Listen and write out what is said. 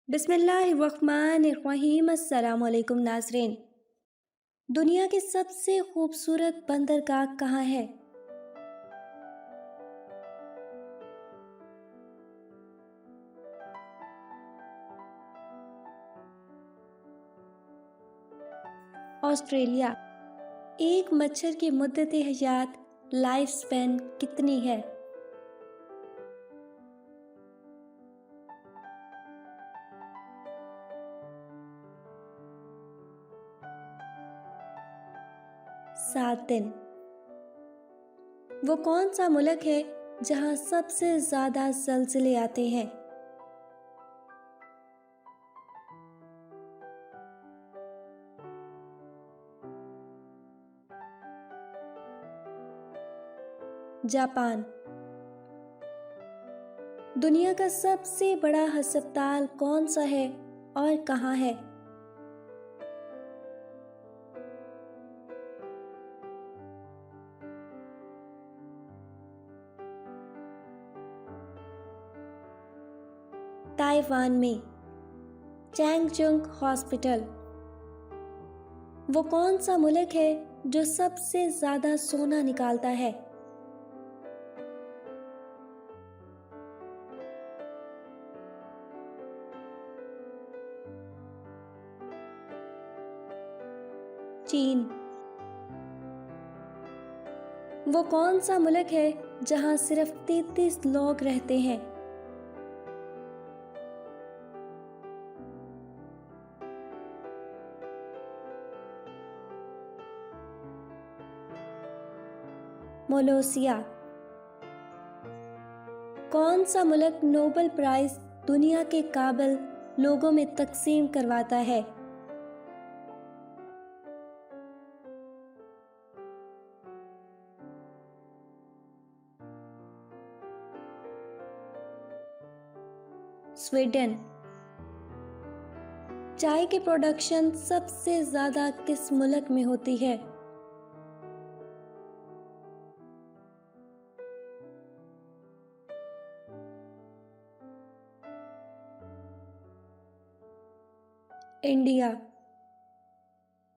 बिस्मिल्लाहिर्रहमानिर्रहीम। अस्सलाम वालेकुम नाज़रीन। दुनिया की सबसे खूबसूरत बंदरगाह कहाँ है? ऑस्ट्रेलिया। एक मच्छर की मुद्दत हयात लाइफ स्पैन कितनी है? सात दिन। वो कौन सा मुल्क है जहाँ सबसे ज़्यादा ज़लज़ले आते हैं? जापान। दुनिया का सबसे बड़ा अस्पताल कौन सा है और कहाँ है? ताइवान में चैंगजुंग हॉस्पिटल। वो कौन सा मुल्क है जो सबसे ज़्यादा सोना निकालता है? चीन। वो कौन सा मुल्क है जहाँ सिर्फ 33 लोग रहते हैं? मोलोसिया। कौन सा मुल्क नोबेल प्राइज दुनिया के काबिल लोगों में तकसीम करवाता है? स्वीडन। चाय की प्रोडक्शन सबसे ज़्यादा किस मुल्क में होती है? इंडिया।